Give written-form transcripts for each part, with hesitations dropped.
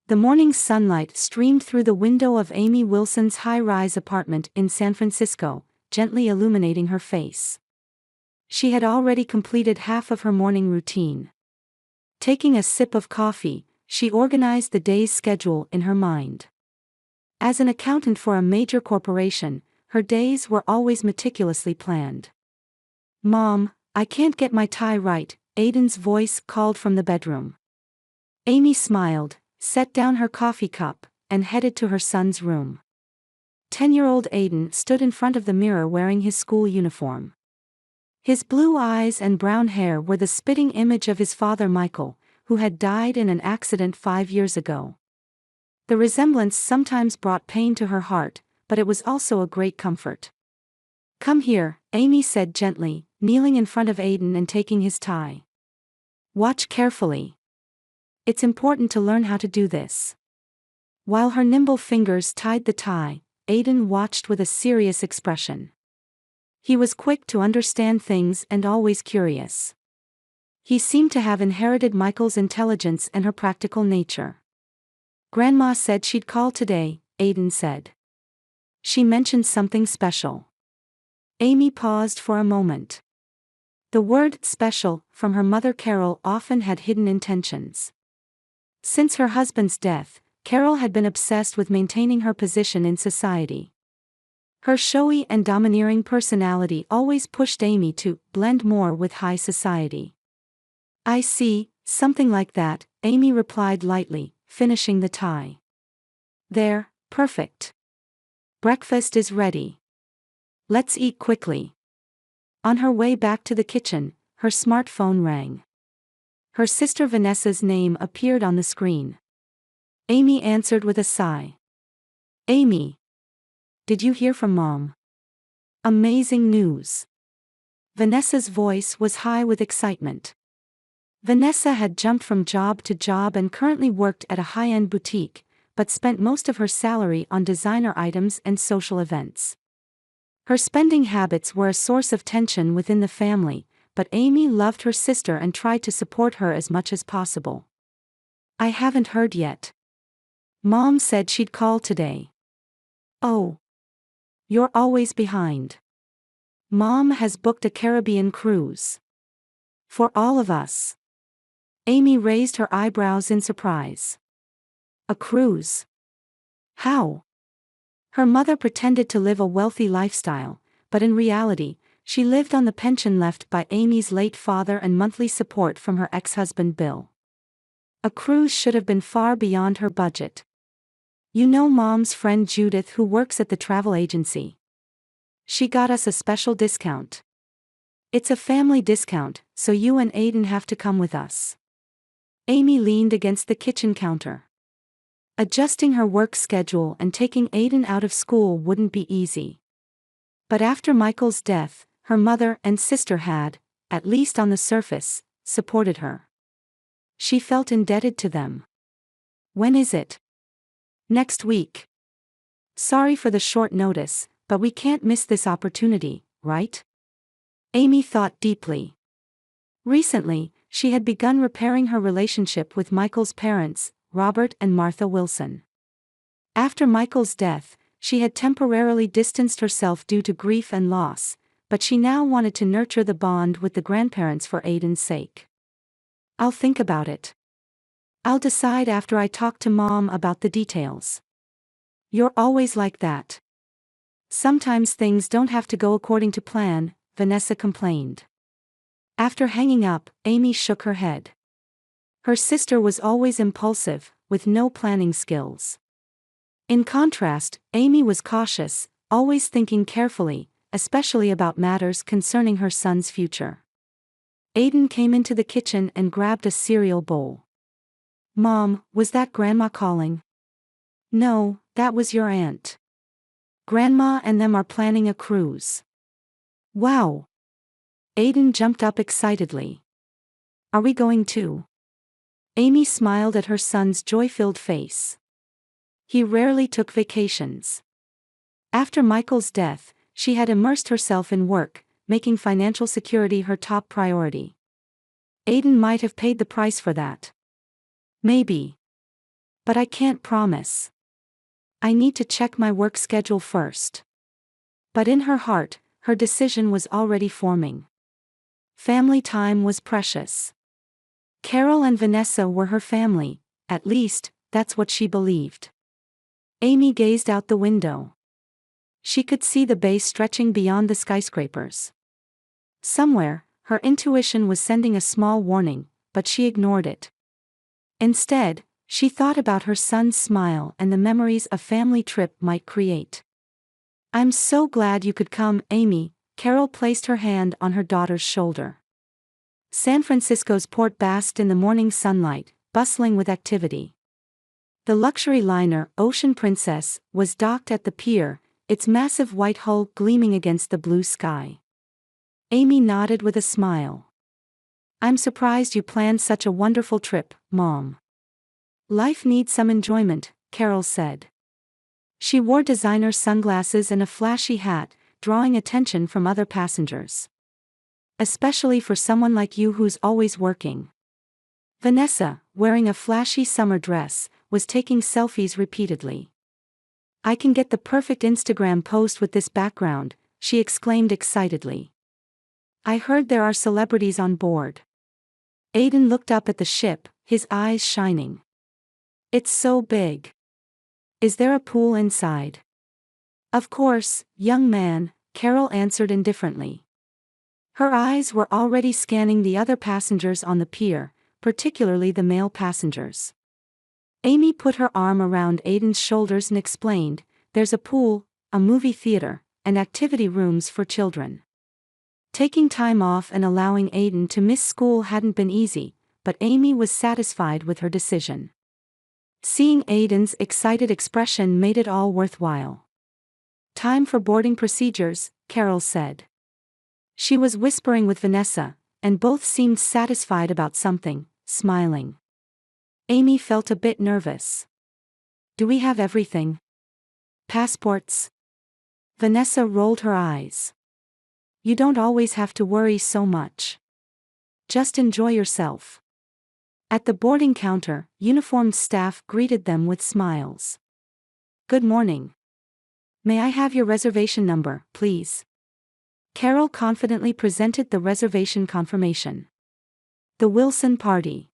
The morning sunlight streamed through the window of Amy Wilson's high-rise apartment in San Francisco, gently illuminating her face. She had already completed half of her morning routine. Taking a sip of coffee, she organized the day's schedule in her mind. As an accountant for a major corporation, her days were always meticulously planned. "Mom, I can't get my tie right," Aiden's voice called from the bedroom. Amy smiled, set down her coffee cup, and headed to her son's room. 10-year-old Aiden stood in front of the mirror wearing his school uniform. His blue eyes and brown hair were the spitting image of his father Michael, who had died in an accident 5 years ago. The resemblance sometimes brought pain to her heart, but it was also a great comfort. "Come here," Amy said gently, kneeling in front of Aiden and taking his tie. "Watch carefully. It's important to learn how to do this." While her nimble fingers tied the tie, Aiden watched with a serious expression. He was quick to understand things and always curious. He seemed to have inherited Michael's intelligence and her practical nature. "Grandma said she'd call today," Aiden said. "She mentioned something special." Amy paused for a moment. The word "special" from her mother Carol often had hidden intentions. Since her husband's death, Carol had been obsessed with maintaining her position in society. Her showy and domineering personality always pushed Amy to blend more with high society. "I see, something like that," Amy replied lightly, finishing the tie. "There, perfect. Breakfast is ready. Let's eat quickly." On her way back to the kitchen, her smartphone rang. Her sister Vanessa's name appeared on the screen. Amy answered with a sigh. "Amy. Did you hear from Mom? Amazing news." Vanessa's voice was high with excitement. Vanessa had jumped from job to job and currently worked at a high-end boutique, but spent most of her salary on designer items and social events. Her spending habits were a source of tension within the family, but Amy loved her sister and tried to support her as much as possible. "I haven't heard yet. Mom said she'd call today." "Oh. You're always behind. Mom has booked a Caribbean cruise. For all of us." Amy raised her eyebrows in surprise. "A cruise? How?" Her mother pretended to live a wealthy lifestyle, but in reality, she lived on the pension left by Amy's late father and monthly support from her ex-husband Bill. A cruise should have been far beyond her budget. "You know Mom's friend Judith who works at the travel agency? She got us a special discount. It's a family discount, so you and Aiden have to come with us." Amy leaned against the kitchen counter. Adjusting her work schedule and taking Aiden out of school wouldn't be easy. But after Michael's death, her mother and sister had, at least on the surface, supported her. She felt indebted to them. "When is it?" "Next week. Sorry for the short notice, but we can't miss this opportunity, right?" Amy thought deeply. Recently, she had begun repairing her relationship with Michael's parents, Robert and Martha Wilson. After Michael's death, she had temporarily distanced herself due to grief and loss, but she now wanted to nurture the bond with the grandparents for Aiden's sake. "I'll think about it. I'll decide after I talk to Mom about the details." "You're always like that. Sometimes things don't have to go according to plan," Vanessa complained. After hanging up, Amy shook her head. Her sister was always impulsive, with no planning skills. In contrast, Amy was cautious, always thinking carefully, especially about matters concerning her son's future. Aiden came into the kitchen and grabbed a cereal bowl. "Mom, was that Grandma calling?" "No, that was your aunt. Grandma and them are planning a cruise." "Wow!" Aiden jumped up excitedly. "Are we going too?" Amy smiled at her son's joy-filled face. He rarely took vacations. After Michael's death, she had immersed herself in work, making financial security her top priority. Aiden might have paid the price for that. Maybe. But I can't promise. I need to check my work schedule first. But in her heart, her decision was already forming. Family time was precious. Carol and Vanessa were her family, at least, that's what she believed. Amy gazed out the window. She could see the bay stretching beyond the skyscrapers. Somewhere, her intuition was sending a small warning, but she ignored it. Instead, she thought about her son's smile and the memories a family trip might create. "I'm so glad you could come, Amy," Carol placed her hand on her daughter's shoulder. San Francisco's port basked in the morning sunlight, bustling with activity. The luxury liner, Ocean Princess, was docked at the pier, its massive white hull gleaming against the blue sky. Amy nodded with a smile. "I'm surprised you planned such a wonderful trip, Mom." "Life needs some enjoyment," Carol said. She wore designer sunglasses and a flashy hat, drawing attention from other passengers. "Especially for someone like you who's always working." Vanessa, wearing a flashy summer dress, was taking selfies repeatedly. "I can get the perfect Instagram post with this background," she exclaimed excitedly. "I heard there are celebrities on board." Aiden looked up at the ship, his eyes shining. "It's so big. Is there a pool inside?" "Of course, young man," Carol answered indifferently. Her eyes were already scanning the other passengers on the pier, particularly the male passengers. Amy put her arm around Aiden's shoulders and explained, "There's a pool, a movie theater, and activity rooms for children." Taking time off and allowing Aiden to miss school hadn't been easy, but Amy was satisfied with her decision. Seeing Aiden's excited expression made it all worthwhile. "Time for boarding procedures," Carol said. She was whispering with Vanessa, and both seemed satisfied about something, smiling. Amy felt a bit nervous. "Do we have everything? Passports?" Vanessa rolled her eyes. "You don't always have to worry so much. Just enjoy yourself." At the boarding counter, uniformed staff greeted them with smiles. "Good morning. May I have your reservation number, please?" Carol confidently presented the reservation confirmation. "The Wilson party."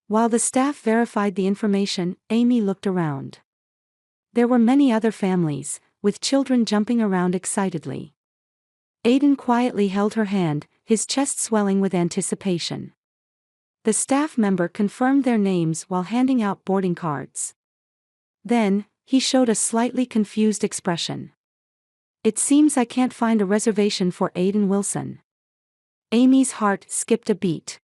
While the staff verified the information, Amy looked around. There were many other families, with children jumping around excitedly. Aiden quietly held her hand, his chest swelling with anticipation. The staff member confirmed their names while handing out boarding cards. Then, he showed a slightly confused expression. "It seems I can't find a reservation for Aiden Wilson." Amy's heart skipped a beat.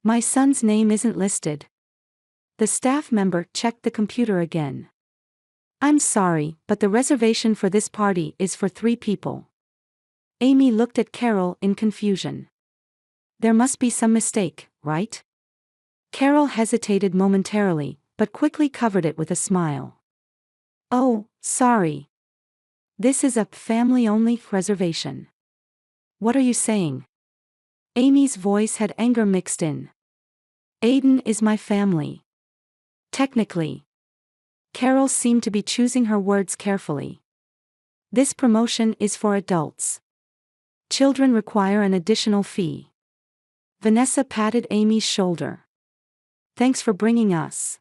"My son's name isn't listed." The staff member checked the computer again. "I'm sorry, but the reservation for this party is for 3 people. Amy looked at Carol in confusion. "There must be some mistake, right?" Carol hesitated momentarily, but quickly covered it with a smile. "Oh, sorry. This is a family-only reservation." "What are you saying?" Amy's voice had anger mixed in. "Aiden is my family. Technically." Carol seemed to be choosing her words carefully. "This promotion is for adults. Children require an additional fee." Vanessa patted Amy's shoulder. "Thanks for bringing us.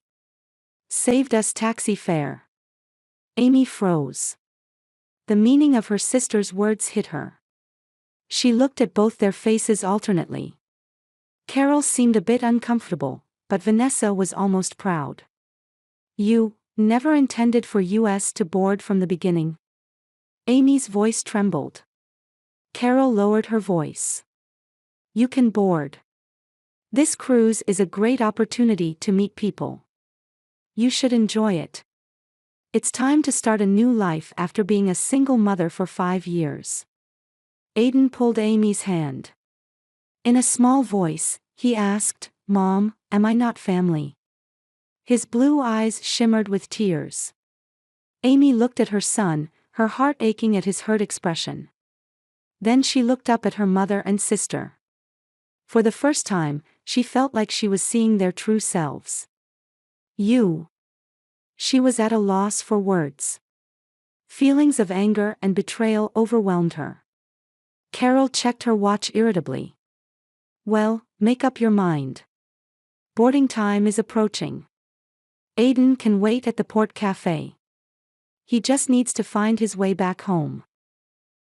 Saved us taxi fare." Amy froze. The meaning of her sister's words hit her. She looked at both their faces alternately. Carol seemed a bit uncomfortable, but Vanessa was almost proud. "You never intended for us to board from the beginning?" Amy's voice trembled. Carol lowered her voice. "You can board. This cruise is a great opportunity to meet people. You should enjoy it. It's time to start a new life after being a single mother for 5 years." Aiden pulled Amy's hand. In a small voice, he asked, "Mom, am I not family?" His blue eyes shimmered with tears. Amy looked at her son, her heart aching at his hurt expression. Then she looked up at her mother and sister. For the first time, she felt like she was seeing their true selves. "You She was at a loss for words. Feelings of anger and betrayal overwhelmed her. Carol checked her watch irritably. Well, make up your mind. Boarding time is approaching. Aiden can wait at the Port Cafe. He just needs to find his way back home.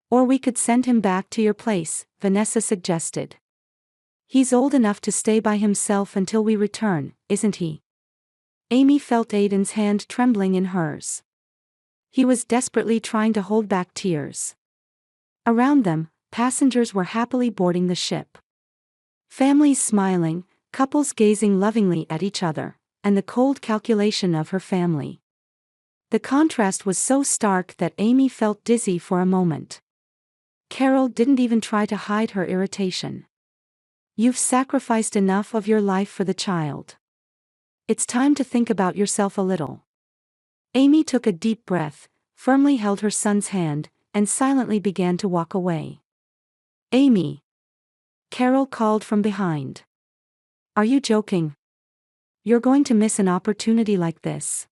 Or we could send him back to your place, Vanessa suggested. He's old enough to stay by himself until we return, isn't he? Amy felt Aiden's hand trembling in hers. He was desperately trying to hold back tears. Around them, passengers were happily boarding the ship. Families smiling, couples gazing lovingly at each other, and the cold calculation of her family. The contrast was so stark that Amy felt dizzy for a moment. Carol didn't even try to hide her irritation. You've sacrificed enough of your life for the child. It's time to think about yourself a little. Amy took a deep breath, firmly held her son's hand, and silently began to walk away. Amy! Carol called from behind. Are you joking? You're going to miss an opportunity like this.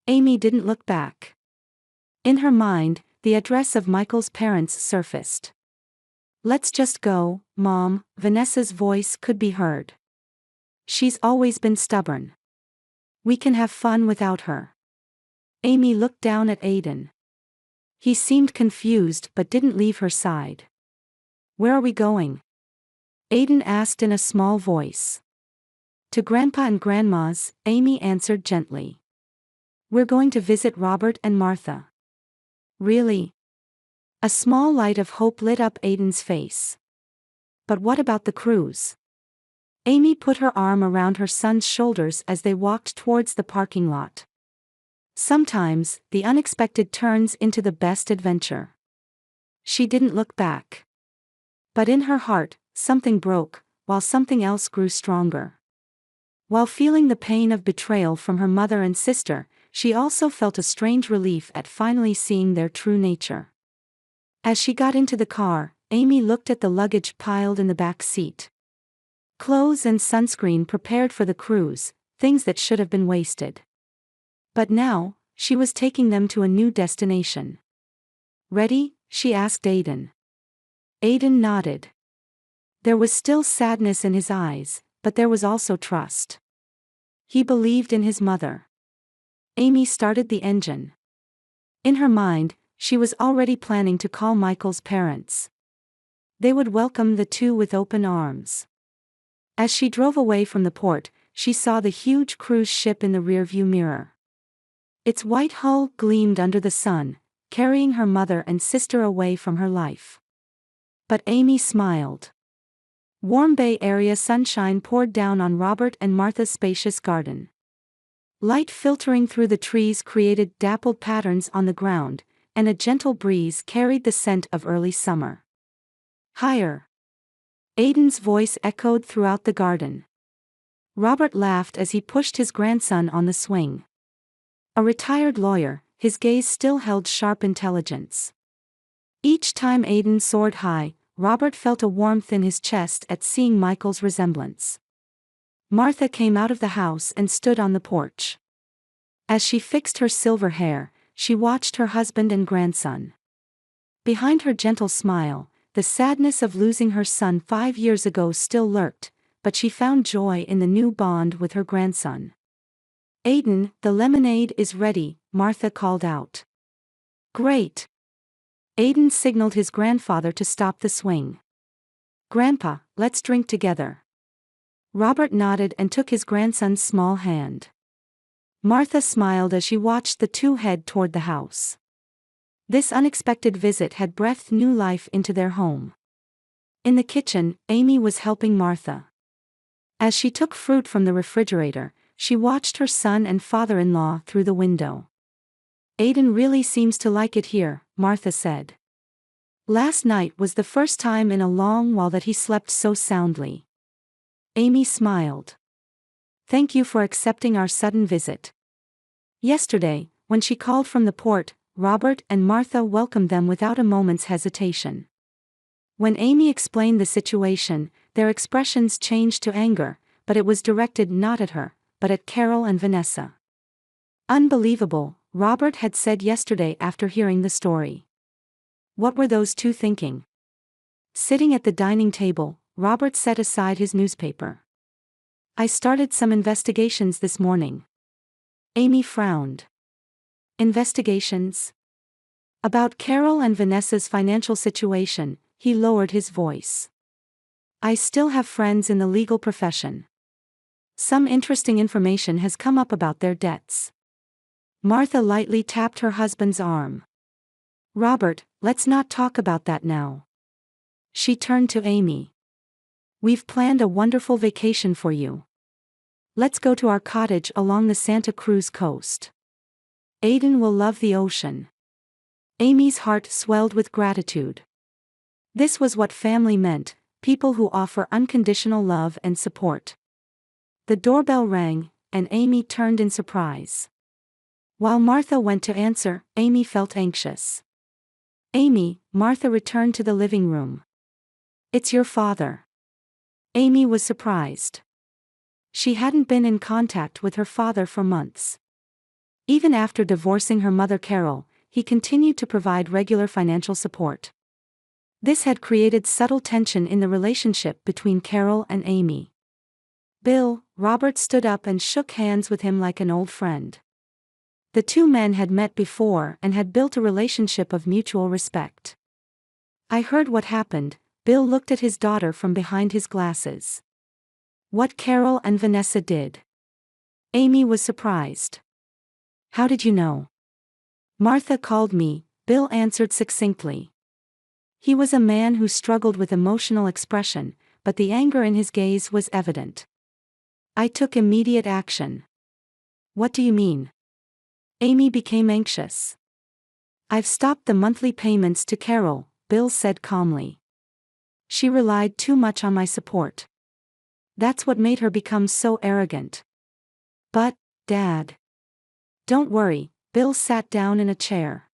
Amy didn't look back. In her mind, the address of Michael's parents surfaced. Let's just go, Mom, Vanessa's voice could be heard. She's always been stubborn. We can have fun without her. Amy looked down at Aiden. He seemed confused but didn't leave her side. Where are we going? Aiden asked in a small voice. To Grandpa and Grandma's, Amy answered gently. We're going to visit Robert and Martha. Really? A small light of hope lit up Aiden's face. But what about the cruise? Amy put her arm around her son's shoulders as they walked towards the parking lot. Sometimes, the unexpected turns into the best adventure. She didn't look back. But in her heart, something broke, while something else grew stronger. While feeling the pain of betrayal from her mother and sister, she also felt a strange relief at finally seeing their true nature. As she got into the car, Amy looked at the luggage piled in the back seat. Clothes and sunscreen prepared for the cruise, things that should have been wasted. But now, she was taking them to a new destination. Ready? She asked Aiden. Aiden nodded. There was still sadness in his eyes, but there was also trust. He believed in his mother. Amy started the engine. In her mind, she was already planning to call Michael's parents. They would welcome the two with open arms. As she drove away from the port, she saw the huge cruise ship in the rearview mirror. Its white hull gleamed under the sun, carrying her mother and sister away from her life. But Amy smiled. Warm Bay Area sunshine poured down on Robert and Martha's spacious garden. Light filtering through the trees created dappled patterns on the ground, and a gentle breeze carried the scent of early summer. Higher! Aiden's voice echoed throughout the garden. Robert laughed as he pushed his grandson on the swing. A retired lawyer, his gaze still held sharp intelligence. Each time Aiden soared high, Robert felt a warmth in his chest at seeing Michael's resemblance. Martha came out of the house and stood on the porch. As she fixed her silver hair, she watched her husband and grandson. Behind her gentle smile, the sadness of losing her son 5 years ago still lurked, but she found joy in the new bond with her grandson. Aiden, the lemonade is ready, Martha called out. Great! Aiden signaled his grandfather to stop the swing. Grandpa, let's drink together. Robert nodded and took his grandson's small hand. Martha smiled as she watched the two head toward the house. This unexpected visit had breathed new life into their home. In the kitchen, Amy was helping Martha. As she took fruit from the refrigerator, she watched her son and father-in-law through the window. Aiden really seems to like it here, Martha said. Last night was the first time in a long while that he slept so soundly. Amy smiled. Thank you for accepting our sudden visit. Yesterday, when she called from the port, Robert and Martha welcomed them without a moment's hesitation. When Amy explained the situation, their expressions changed to anger, but it was directed not at her, but at Carol and Vanessa. Unbelievable, Robert had said yesterday after hearing the story. What were those two thinking? Sitting at the dining table, Robert set aside his newspaper. I started some investigations this morning. Amy frowned. Investigations? About Carol and Vanessa's financial situation, he lowered his voice. I still have friends in the legal profession. Some interesting information has come up about their debts. Martha lightly tapped her husband's arm. Robert, let's not talk about that now. She turned to Amy. We've planned a wonderful vacation for you. Let's go to our cottage along the Santa Cruz coast. Aiden will love the ocean. Amy's heart swelled with gratitude. This was what family meant, people who offer unconditional love and support. The doorbell rang, and Amy turned in surprise. While Martha went to answer, Amy felt anxious. Amy, Martha returned to the living room. It's your father. Amy was surprised. She hadn't been in contact with her father for months. Even after divorcing her mother Carol, he continued to provide regular financial support. This had created subtle tension in the relationship between Carol and Amy. Bill, Robert stood up and shook hands with him like an old friend. The two men had met before and had built a relationship of mutual respect. I heard what happened. Bill looked at his daughter from behind his glasses. What Carol and Vanessa did. Amy was surprised. How did you know? Martha called me, Bill answered succinctly. He was a man who struggled with emotional expression, but the anger in his gaze was evident. I took immediate action. What do you mean? Amy became anxious. I've stopped the monthly payments to Carol, Bill said calmly. She relied too much on my support. That's what made her become so arrogant. But, Dad. Don't worry, Bill sat down in a chair.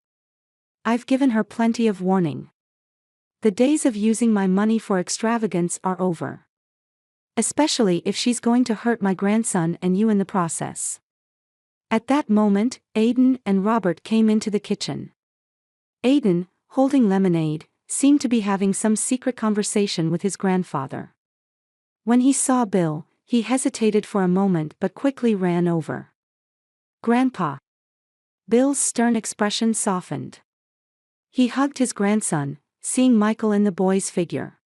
I've given her plenty of warning. The days of using my money for extravagance are over. Especially if she's going to hurt my grandson and you in the process. At that moment, Aiden and Robert came into the kitchen. Aiden, holding lemonade, seemed to be having some secret conversation with his grandfather. When he saw Bill, he hesitated for a moment but quickly ran over. Grandpa. Bill's stern expression softened. He hugged his grandson, seeing Michael in the boy's figure.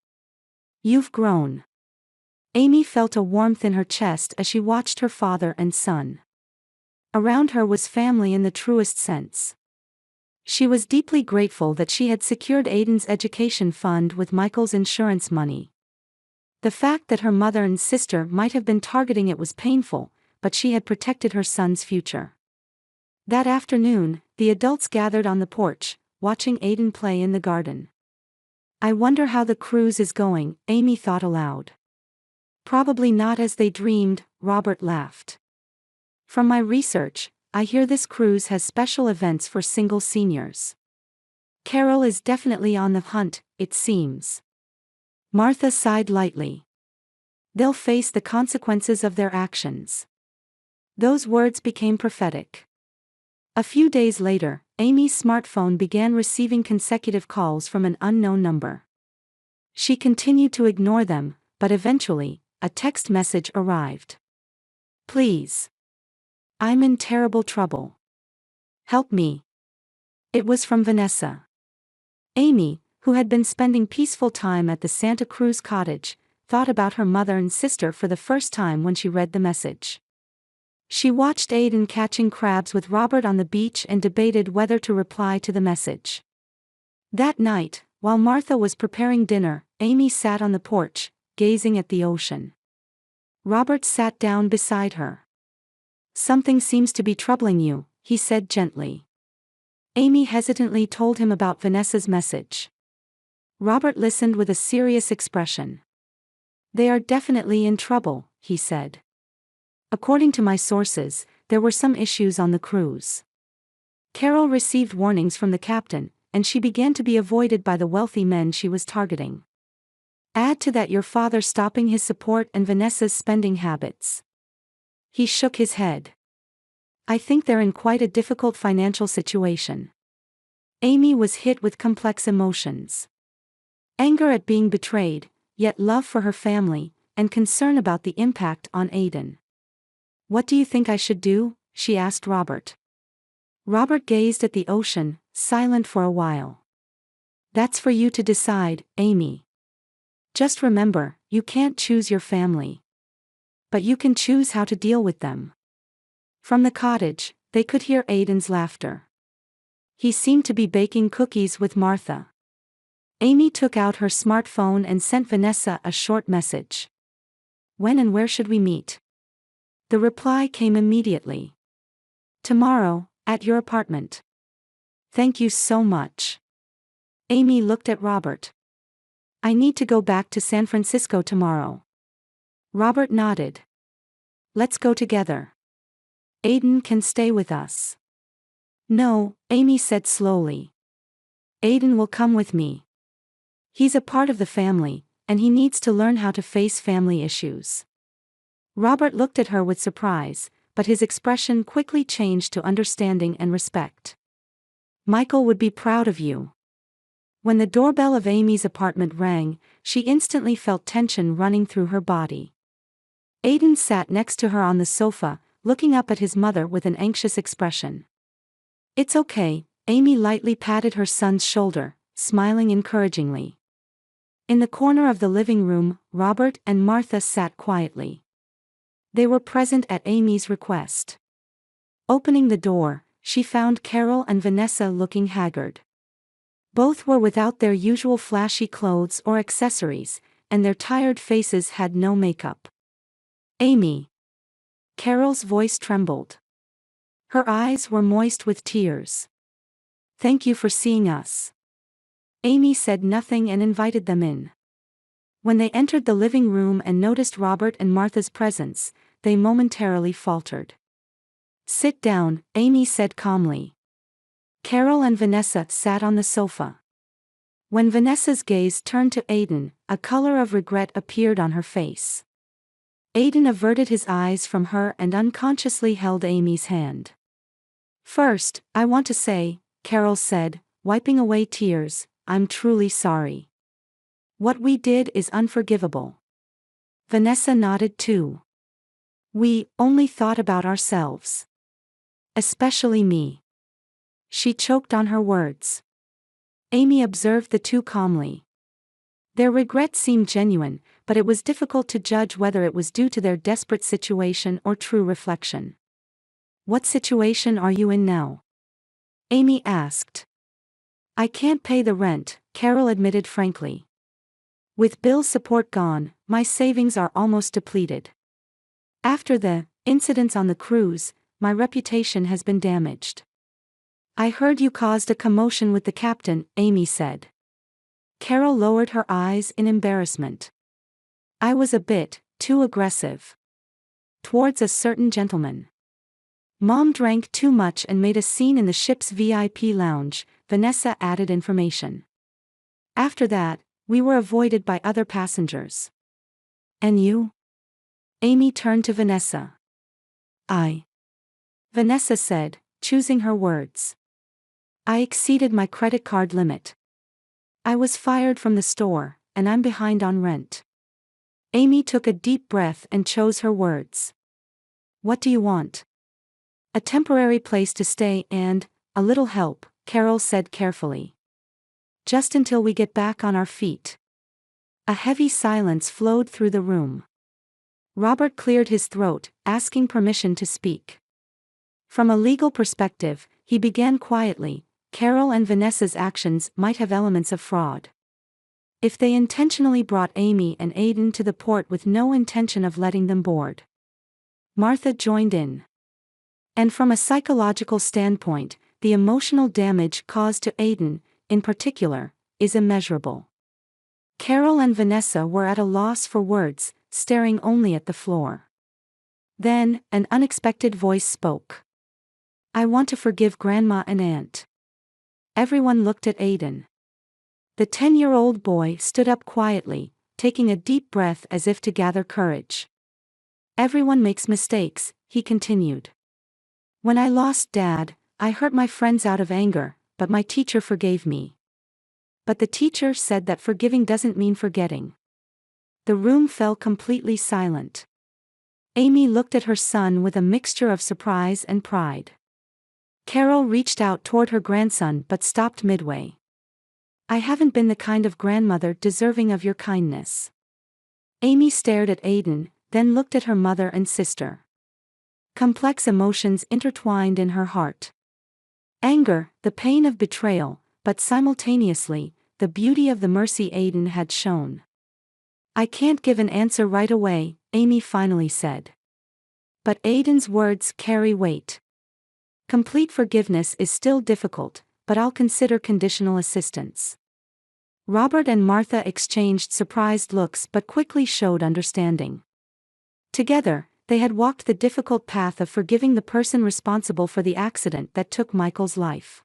You've grown. Amy felt a warmth in her chest as she watched her father and son. Around her was family in the truest sense. She was deeply grateful that she had secured Aiden's education fund with Michael's insurance money. The fact that her mother and sister might have been targeting it was painful, but she had protected her son's future. That afternoon, the adults gathered on the porch, watching Aiden play in the garden. I wonder how the cruise is going, Amy thought aloud. Probably not as they dreamed, Robert laughed. From my research, I hear this cruise has special events for single seniors. Carol is definitely on the hunt, it seems. Martha sighed lightly. They'll face the consequences of their actions. Those words became prophetic. A few days later, Amy's smartphone began receiving consecutive calls from an unknown number. She continued to ignore them, but eventually, a text message arrived. Please. I'm in terrible trouble. Help me. It was from Vanessa. Amy, who had been spending peaceful time at the Santa Cruz cottage, thought about her mother and sister for the first time when she read the message. She watched Aiden catching crabs with Robert on the beach and debated whether to reply to the message. That night, while Martha was preparing dinner, Amy sat on the porch, gazing at the ocean. Robert sat down beside her. Something seems to be troubling you, he said gently. Amy hesitantly told him about Vanessa's message. Robert listened with a serious expression. They are definitely in trouble, he said. According to my sources, there were some issues on the cruise. Carol received warnings from the captain, and she began to be avoided by the wealthy men she was targeting. Add to that your father stopping his support and Vanessa's spending habits. He shook his head. I think they're in quite a difficult financial situation. Amy was hit with complex emotions. Anger at being betrayed, yet love for her family, and concern about the impact on Aiden. What do you think I should do? She asked Robert. Robert gazed at the ocean, silent for a while. That's for you to decide, Amy. Just remember, you can't choose your family. But you can choose how to deal with them. From the cottage, they could hear Aiden's laughter. He seemed to be baking cookies with Martha. Amy took out her smartphone and sent Vanessa a short message. When and where should we meet? The reply came immediately. Tomorrow, at your apartment. Thank you so much. Amy looked at Robert. I need to go back to San Francisco tomorrow. Robert nodded. Let's go together. Aiden can stay with us. No, Amy said slowly. Aiden will come with me. He's a part of the family, and he needs to learn how to face family issues. Robert looked at her with surprise, but his expression quickly changed to understanding and respect. Michael would be proud of you. When the doorbell of Amy's apartment rang, she instantly felt tension running through her body. Aiden sat next to her on the sofa, looking up at his mother with an anxious expression. It's okay, Amy lightly patted her son's shoulder, smiling encouragingly. In the corner of the living room, Robert and Martha sat quietly. They were present at Amy's request. Opening the door, she found Carol and Vanessa looking haggard. Both were without their usual flashy clothes or accessories, and their tired faces had no makeup. Amy. Carol's voice trembled. Her eyes were moist with tears. Thank you for seeing us. Amy said nothing and invited them in. When they entered the living room and noticed Robert and Martha's presence, they momentarily faltered. Sit down, Amy said calmly. Carol and Vanessa sat on the sofa. When Vanessa's gaze turned to Aiden, a color of regret appeared on her face. Aiden averted his eyes from her and unconsciously held Amy's hand. First, I want to say, Carol said, wiping away tears, I'm truly sorry. What we did is unforgivable. Vanessa nodded too. We only thought about ourselves. Especially me. She choked on her words. Amy observed the two calmly. Their regret seemed genuine, but it was difficult to judge whether it was due to their desperate situation or true reflection. What situation are you in now? Amy asked. I can't pay the rent, Carol admitted frankly. With Bill's support gone, my savings are almost depleted. After the incidents on the cruise, my reputation has been damaged. I heard you caused a commotion with the captain, Amy said. Carol lowered her eyes in embarrassment. I was a bit too aggressive. Towards a certain gentleman. Mom drank too much and made a scene in the ship's VIP lounge, Vanessa added information. After that, we were avoided by other passengers. And you? Amy turned to Vanessa. Vanessa said, choosing her words. I exceeded my credit card limit. I was fired from the store, and I'm behind on rent. Amy took a deep breath and chose her words. What do you want? A temporary place to stay and a little help, Carol said carefully. Just until we get back on our feet. A heavy silence flowed through the room. Robert cleared his throat, asking permission to speak. From a legal perspective, he began quietly, Carol and Vanessa's actions might have elements of fraud. If they intentionally brought Amy and Aiden to the port with no intention of letting them board. Martha joined in. And from a psychological standpoint, the emotional damage caused to Aiden, in particular, is immeasurable. Carol and Vanessa were at a loss for words, staring only at the floor. Then, an unexpected voice spoke. I want to forgive Grandma and Aunt. Everyone looked at Aiden. The 10-year-old boy stood up quietly, taking a deep breath as if to gather courage. Everyone makes mistakes, he continued. When I lost Dad, I hurt my friends out of anger, but my teacher forgave me. But the teacher said that forgiving doesn't mean forgetting. The room fell completely silent. Amy looked at her son with a mixture of surprise and pride. Carol reached out toward her grandson but stopped midway. I haven't been the kind of grandmother deserving of your kindness. Amy stared at Aiden, then looked at her mother and sister. Complex emotions intertwined in her heart. Anger, the pain of betrayal, but simultaneously, the beauty of the mercy Aiden had shown. I can't give an answer right away, Amy finally said. But Aiden's words carry weight. Complete forgiveness is still difficult, but I'll consider conditional assistance. Robert and Martha exchanged surprised looks but quickly showed understanding. Together, they had walked the difficult path of forgiving the person responsible for the accident that took Michael's life.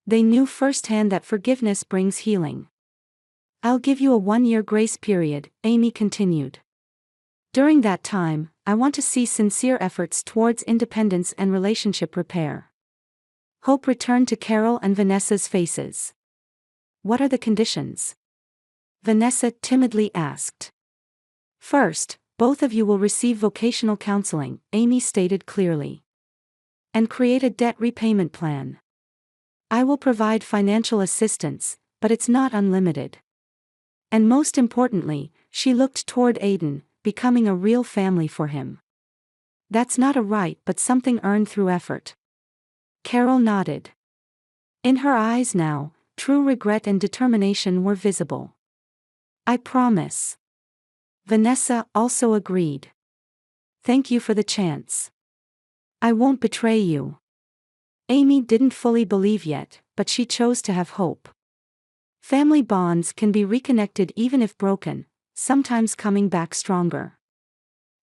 They knew firsthand that forgiveness brings healing. I'll give you a 1-year grace period, Amy continued. During that time, I want to see sincere efforts towards independence and relationship repair. Hope returned to Carol and Vanessa's faces. What are the conditions? Vanessa timidly asked. First, both of you will receive vocational counseling, Amy stated clearly. And create a debt repayment plan. I will provide financial assistance, but it's not unlimited. And most importantly, she looked toward Aiden, becoming a real family for him. That's not a right but something earned through effort. Carol nodded. In her eyes now, true regret and determination were visible. I promise. Vanessa also agreed. Thank you for the chance. I won't betray you. Amy didn't fully believe yet, but she chose to have hope. Family bonds can be reconnected even if broken, sometimes coming back stronger.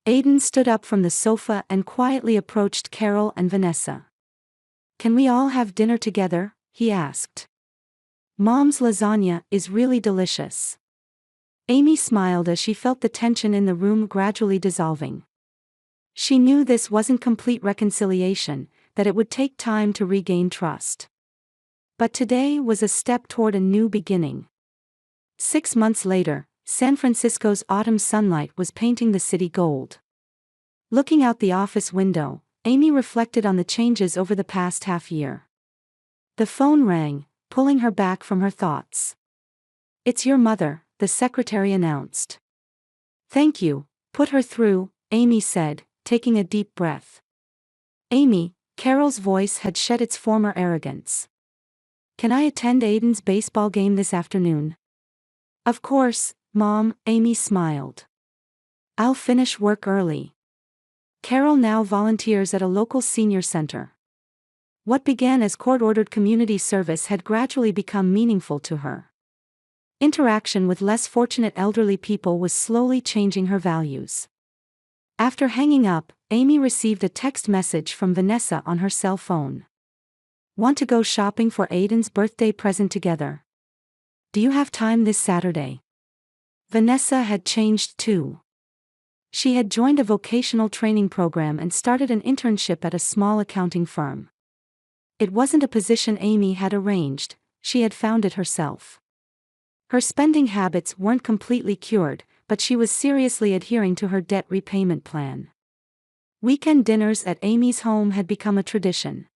Aiden stood up from the sofa and quietly approached Carol and Vanessa. Can we all have dinner together? He asked. Mom's lasagna is really delicious. Amy smiled as she felt the tension in the room gradually dissolving. She knew this wasn't complete reconciliation, that it would take time to regain trust. But today was a step toward a new beginning. 6 months later, San Francisco's autumn sunlight was painting the city gold. Looking out the office window, Amy reflected on the changes over the past half-year. The phone rang, pulling her back from her thoughts. It's your mother, the secretary announced. Thank you, put her through, Amy said, taking a deep breath. Amy, Carol's voice had shed its former arrogance. Can I attend Aiden's baseball game this afternoon? Of course, Mom, Amy smiled. I'll finish work early. Carol now volunteers at a local senior center. What began as court-ordered community service had gradually become meaningful to her. Interaction with less fortunate elderly people was slowly changing her values. After hanging up, Amy received a text message from Vanessa on her cell phone. Want to go shopping for Aiden's birthday present together? Do you have time this Saturday? Vanessa had changed too. She had joined a vocational training program and started an internship at a small accounting firm. It wasn't a position Amy had arranged, she had found it herself. Her spending habits weren't completely cured, but she was seriously adhering to her debt repayment plan. Weekend dinners at Amy's home had become a tradition.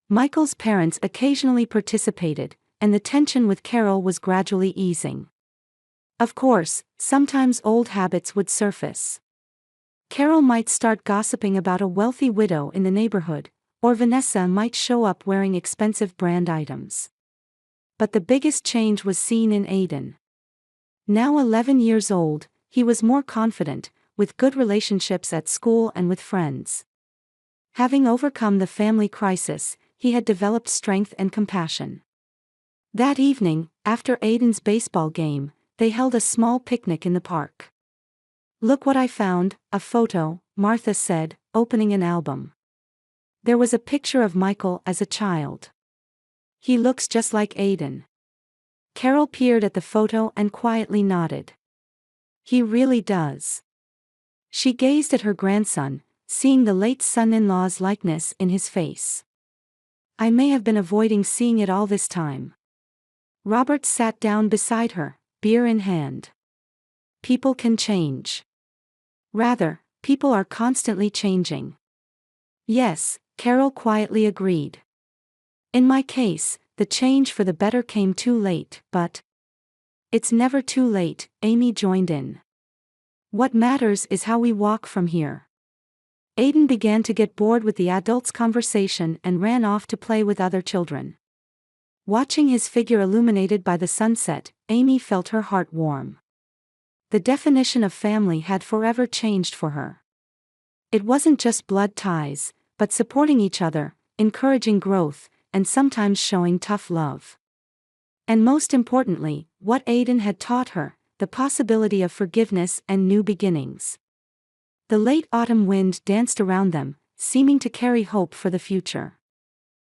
Michael's parents occasionally participated, and the tension with Carol was gradually easing. Of course, sometimes old habits would surface. Carol might start gossiping about a wealthy widow in the neighborhood, or Vanessa might show up wearing expensive brand items. But the biggest change was seen in Aiden. Now 11 years old, he was more confident, with good relationships at school and with friends. Having overcome the family crisis, he had developed strength and compassion. That evening, after Aiden's baseball game, they held a small picnic in the park. Look what I found, a photo, Martha said, opening an album. There was a picture of Michael as a child. He looks just like Aiden. Carol peered at the photo and quietly nodded. He really does. She gazed at her grandson, seeing the late son-in-law's likeness in his face. I may have been avoiding seeing it all this time. Robert sat down beside her, beer in hand. People can change. Rather, people are constantly changing. Yes, Carol quietly agreed. In my case, the change for the better came too late, but it's never too late, Amy joined in. What matters is how we walk from here. Aiden began to get bored with the adults' conversation and ran off to play with other children. Watching his figure illuminated by the sunset, Amy felt her heart warm. The definition of family had forever changed for her. It wasn't just blood ties, but supporting each other, encouraging growth, and sometimes showing tough love. And most importantly, what Aiden had taught her, the possibility of forgiveness and new beginnings. The late autumn wind danced around them, seeming to carry hope for the future.